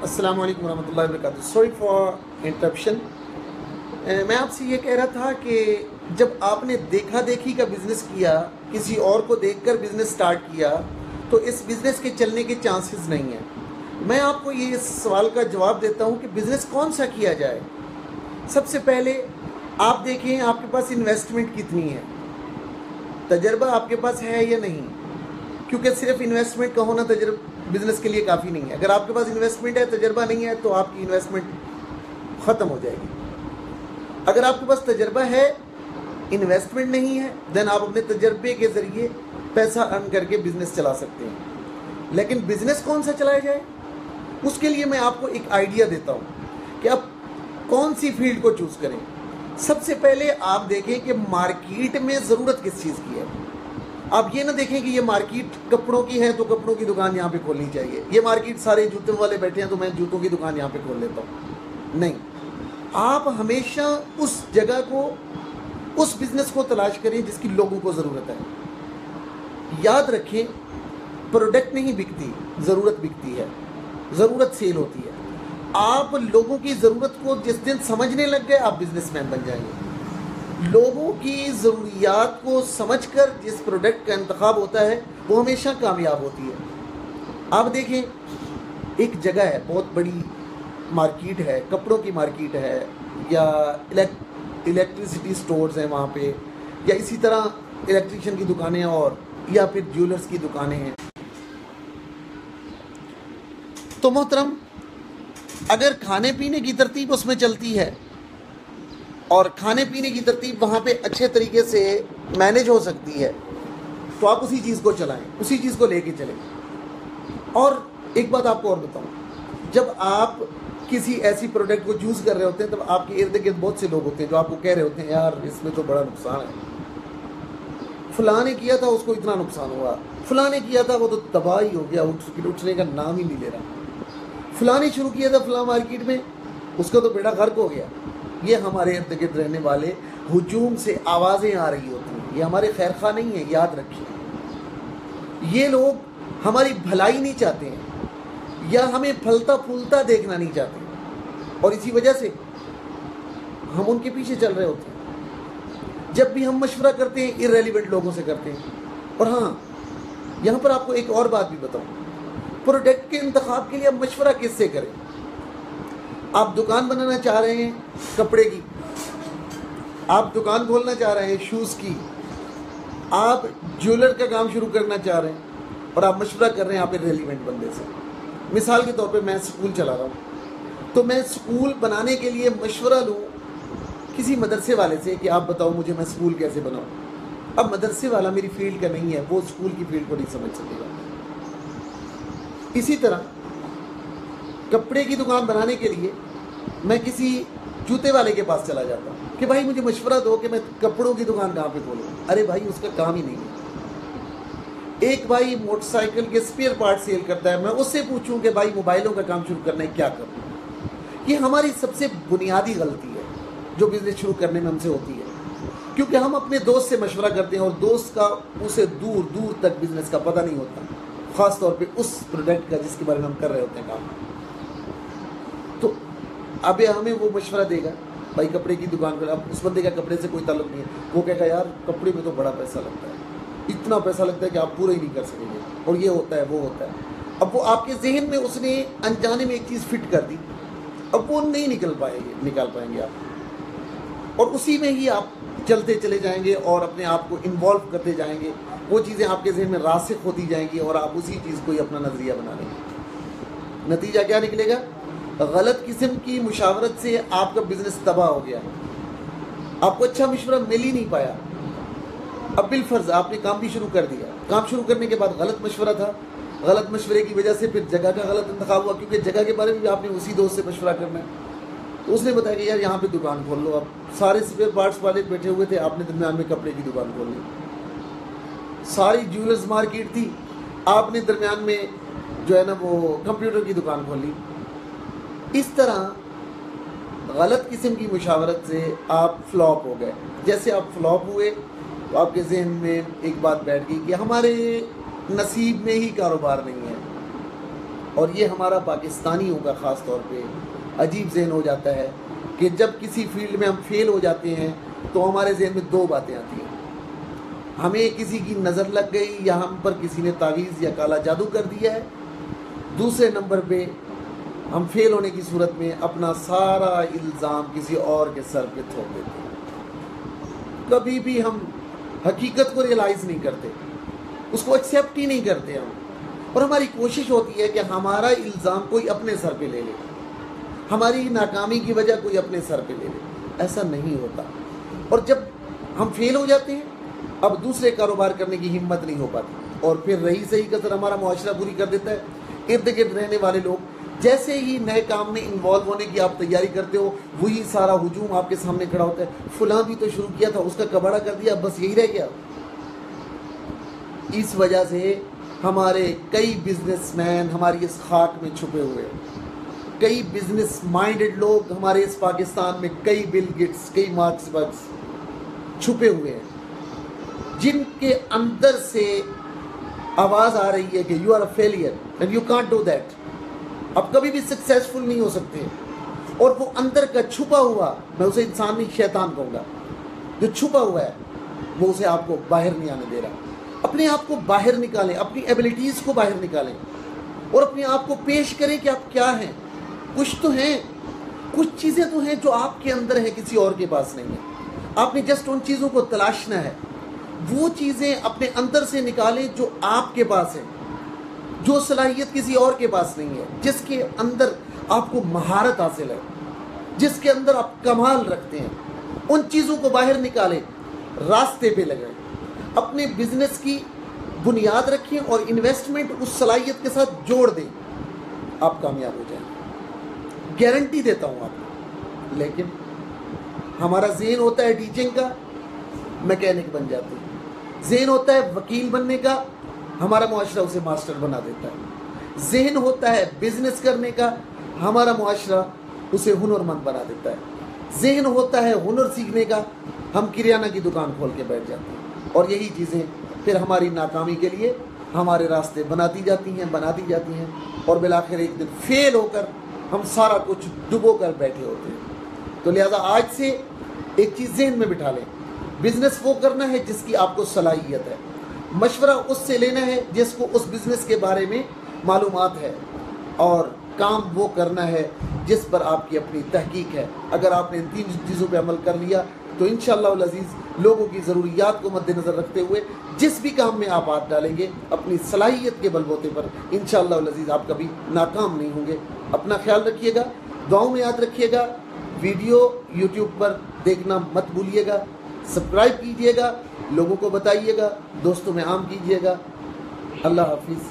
अस्सलाम वालेकुम रहमतुल्लाहि व बरकातुहू। Sorry for interruption. मैं आपसे ये कह रहा था कि जब आपने देखा देखी का बिज़नेस किया, किसी और को देखकर बिज़नेस स्टार्ट किया, तो इस बिज़नेस के चलने के चांसेस नहीं हैं। मैं आपको ये सवाल का जवाब देता हूँ कि बिज़नेस कौन सा किया जाए। सबसे पहले आप देखें आपके पास इन्वेस्टमेंट कितनी है, तजर्बा आपके पास है या नहीं, क्योंकि सिर्फ इन्वेस्टमेंट का होना बिज़नेस के लिए काफ़ी नहीं है। अगर आपके पास इन्वेस्टमेंट है, तजर्बा नहीं है, तो आपकी इन्वेस्टमेंट ख़त्म हो जाएगी। अगर आपके पास तजर्बा है, इन्वेस्टमेंट नहीं है, देन आप अपने तजर्बे के ज़रिए पैसा अर्न करके बिज़नेस चला सकते हैं। लेकिन बिज़नेस कौन सा चलाया जाए, उसके लिए मैं आपको एक आइडिया देता हूँ कि आप कौन सी फील्ड को चूज़ करें। सबसे पहले आप देखें कि मार्केट में ज़रूरत किस चीज़ की है। आप ये ना देखें कि ये मार्केट कपड़ों की है तो कपड़ों की दुकान यहाँ पे खोलनी चाहिए, ये मार्केट सारे जूतों वाले बैठे हैं तो मैं जूतों की दुकान यहाँ पे खोल लेता हूँ। नहीं, आप हमेशा उस जगह को, उस बिज़नेस को तलाश करें जिसकी लोगों को ज़रूरत है। याद रखें, प्रोडक्ट नहीं बिकती, ज़रूरत बिकती है, ज़रूरत सेल होती है। आप लोगों की ज़रूरत को जिस दिन समझने लग गए, आप बिजनेसमैन बन जाएंगे। लोगों की ज़रूरियात को समझकर जिस प्रोडक्ट का इंतखाब होता है वो हमेशा कामयाब होती है। आप देखें, एक जगह है, बहुत बड़ी मार्केट है, कपड़ों की मार्केट है, या इलेक्ट्रिसिटी स्टोर्स हैं वहाँ पे, या इसी तरह इलेक्ट्रिशियन की दुकानें, और या फिर ज्वेलर्स की दुकानें हैं। तो मोहतरम, अगर खाने पीने की तरतीब उसमें चलती है और खाने पीने की तरतीब वहाँ पे अच्छे तरीके से मैनेज हो सकती है, तो आप उसी चीज़ को चलाएं, उसी चीज़ को लेके चलें। और एक बात आपको और बताऊं, जब आप किसी ऐसी प्रोडक्ट को चूज़ कर रहे होते हैं, तब आपके इर्द गिर्द बहुत से लोग होते हैं जो आपको कह रहे होते हैं, यार इसमें तो बड़ा नुकसान है, फलां ने किया था उसको इतना नुकसान हुआ, फलां ने किया था वो तो तबाही हो गया, उठने का नाम ही नहीं ले रहा, फलां ने शुरू किया था फलां मार्केट में, उसका तो बेड़ा गर्क हो गया। ये हमारे इर्द गिर्द रहने वाले हुजूम से आवाज़ें आ रही होती हैं, ये हमारे खैरखा नहीं है, याद रखिए। ये लोग हमारी भलाई नहीं चाहते हैं, या हमें फलता फूलता देखना नहीं चाहते, और इसी वजह से हम उनके पीछे चल रहे होते हैं। जब भी हम मशवरा करते हैं, इर्रेलिवेंट लोगों से करते हैं। और हाँ, यहाँ पर आपको एक और बात भी बताऊँ, प्रोडक्ट के इंतखाब के लिए आप मशवरा किससे करें। आप दुकान बनाना चाह रहे हैं कपड़े की, आप दुकान खोलना चाह रहे हैं शूज़ की, आप ज्वेलर का काम शुरू करना चाह रहे हैं, और आप मशवरा कर रहे हैं आप इर्रेलिवेंट बंदे से। मिसाल के तौर पे मैं स्कूल चला रहा हूँ, तो मैं स्कूल बनाने के लिए मशवरा लूँ किसी मदरसे वाले से कि आप बताओ मुझे मैं स्कूल कैसे बनाऊँ। अब मदरसे वाला मेरी फील्ड का नहीं है, वो स्कूल की फील्ड को नहीं समझ सकेगा। इसी तरह कपड़े की दुकान बनाने के लिए मैं किसी जूते वाले के पास चला जाता हूँ कि भाई मुझे मशवरा दो कि मैं कपड़ों की दुकान कहाँ पे खोलूँ। अरे भाई, उसका काम ही नहीं है। एक भाई मोटरसाइकिल के स्पेयर पार्ट सेल करता है, मैं उससे पूछूं कि भाई मोबाइलों का काम शुरू करना है, क्या करूँ। ये हमारी सबसे बुनियादी गलती है जो बिज़नेस शुरू करने में हमसे होती है, क्योंकि हम अपने दोस्त से मशवरा करते हैं और दोस्त का उसे दूर दूर तक बिज़नेस का पता नहीं होता, ख़ास तौर पे उस प्रोडक्ट का जिसके बारे में हम कर रहे होते हैं काम। तो अब हमें वो मशवरा देगा, भाई कपड़े की दुकान पर, अब उस बंदे का कपड़े से कोई ताल्लुक नहीं है, वो कहेगा यार कपड़े में तो बड़ा पैसा लगता है, इतना पैसा लगता है कि आप पूरा ही नहीं कर सकेंगे, और ये होता है वो होता है। अब वो आपके जहन में उसने अनजाने में एक चीज़ फिट कर दी, अब वो नहीं निकाल पाएंगे आप, और उसी में ही आप चलते चले जाएंगे और अपने आप को इन्वॉल्व करते जाएंगे। वो चीज़ें आपके जहन में रासिख होती जाएंगी और आप उसी चीज़ को ही अपना नज़रिया बना लेंगे। नतीजा क्या निकलेगा? गलत किस्म की मुशावरत से आपका बिजनेस तबाह हो गया, आपको अच्छा मशवरा मिल ही नहीं पाया। अब बिलफर्ज आपने काम भी शुरू कर दिया, काम शुरू करने के बाद गलत मशवरा था, गलत मशवरे की वजह से फिर जगह का गलत इंतखाब हुआ, क्योंकि जगह के बारे में भी आपने उसी दोस्त से मशवरा करना है। तो उसने बताया कि यार यहाँ पे दुकान खोल लो। अब सारे स्पेयर पार्ट्स वाले बैठे हुए थे, आपने दरमियान में कपड़े की दुकान खोल ली। सारी ज्वेलर्स मार्केट थी, आपने दरमियान में जो है ना वो कंप्यूटर की दुकान खोल ली। इस तरह गलत किस्म की मुशावरत से आप फ्लॉप हो गए। जैसे आप फ्लॉप हुए तो आपके जहन में एक बात बैठ गई कि हमारे नसीब में ही कारोबार नहीं है, اور یہ ہمارا پاکستانیوں کا خاص طور پہ عجیب ذہن ہو جاتا ہے کہ جب کسی فیلڈ میں ہم فیل ہو جاتے ہیں تو ہمارے ذہن میں دو باتیں آتی ہیں. ہمیں کسی کی نظر لگ گئی یا ہم پر کسی نے تعویذ یا کالا جادو کر دیا ہے. دوسرے نمبر پہ ہم فیل ہونے کی صورت میں اپنا سارا الزام کسی اور کے سر پہ تھوپ دیتے ہیں. کبھی بھی ہم حقیقت کو ریئلائز نہیں کرتے, اس کو ایکسیپٹ ہی نہیں کرتے ہم, اور ہماری کوشش ہوتی ہے کہ ہمارا الزام کوئی اپنے سر پہ لے لے, ہماری ناکامی کی وجہ کوئی اپنے سر پہ لے لے. ایسا نہیں ہوتا. اور جب ہم فیل ہو جاتے ہیں اب دوسرے کاروبار کرنے کی ہمت نہیں ہو پاتی, اور پھر رہی صحیح کسر ہمارا معاشرہ پوری کر دیتا ہے. ارد گرد رہنے والے لوگ جیسے ہی نئے کام میں انوالو ہونے کی آپ تیاری کرتے ہو وہی سارا ہجوم آپ کے سامنے کھڑا ہوتا ہے. فلاں بھی تو شروع کیا تھا, اس کا کباڑا کر دیا, بس یہی رہ گیا. اس وجہ سے ہمارے کئی بزنس مین ہماری اس خاک میں چھپے ہوئے ہیں. کئی بزنس مائنڈڈ لوگ ہمارے اس پاکستان میں, کئی بل گیٹس, کئی مارکس برگس چھپے ہوئے ہیں, جن کے اندر سے آواز آ رہی ہے کہ you are a failure and you can't do that. اب کبھی بھی سکسیسفل نہیں ہو سکتے. اور وہ اندر کا چھپا ہوا, میں اسے انسان نہیں شیطان کہوں گا, جو چھپا ہوا ہے وہ اسے آپ کو باہر نہیں آنے دے رہا. اپنے آپ کو باہر نکالیں, اپنی ایبلٹیز کو باہر نکالیں, اور اپنے آپ کو پیش کریں کہ آپ کیا ہیں. کچھ تو ہیں, کچھ چیزیں تو ہیں جو آپ کے اندر ہے, کسی اور کے پاس نہیں ہے. آپ نے جسٹ ان چیزوں کو تلاشنا ہے. وہ چیزیں اپنے اندر سے نکالیں جو آپ کے پاس ہیں, جو صلاحیت کسی اور کے پاس نہیں ہے, جس کے اندر آپ کو مہارت حاصل ہے, جس کے اندر آپ کمال رکھتے ہیں. ان چیزوں کو باہر نکالیں, راستے پہ لگائیں, اپنے بزنس کی بنیاد رکھیں اور انویسٹمنٹ اس صلاحیت کے ساتھ جوڑ دیں, آپ کامیاب ہو جائیں. گارنٹی دیتا ہوں آپ کو. لیکن ہمارا ذہن ہوتا ہے ٹیچنگ کا, میکینک بن جاتے ہیں. ذہن ہوتا ہے وکیل بننے کا, ہمارا معاشرہ اسے ماسٹر بنا دیتا ہے. ذہن ہوتا ہے بزنس کرنے کا, ہمارا معاشرہ اسے ہنرمند بنا دیتا ہے. ذہن ہوتا ہے ہنر سیکھنے کا, ہم کریانہ کی دکان کھول کے بیٹھ جاتے ہیں. اور یہی چیزیں پھر ہماری ناکامی کے لیے ہمارے راستے بناتی جاتی ہیں, اور بالآخر ایک دن فیل ہو کر ہم سارا کچھ ڈبو کر بیٹھے ہوتے ہیں. تو لہذا آج سے ایک چیز ذہن میں بٹھا لیں, بزنس وہ کرنا ہے جس کی آپ کو صلاحیت ہے. مشورہ اس سے لینا ہے جس کو اس بزنس کے بارے میں معلومات ہے, اور کام وہ کرنا ہے جس پر آپ کی اپنی تحقیق ہے. اگر آپ نے ان 3 چیزوں پہ عمل کر لیا تو انشاءاللہ العزیز لوگوں کی ضروریات کو مد نظر رکھتے ہوئے جس بھی کام میں آپ ہاتھ ڈالیں گے اپنی صلاحیت کے بلبوتے پر انشاءاللہ العزیز آپ کبھی ناکام نہیں ہوں گے. اپنا خیال رکھیے گا, دعاؤں میں یاد رکھیے گا. ویڈیو یوٹیوب پر دیکھنا مت بھولیے گا, سبسکرائب کیجیے گا, لوگوں کو بتائیے گا, دوستوں میں عام کیجیے گا. اللہ حافظ.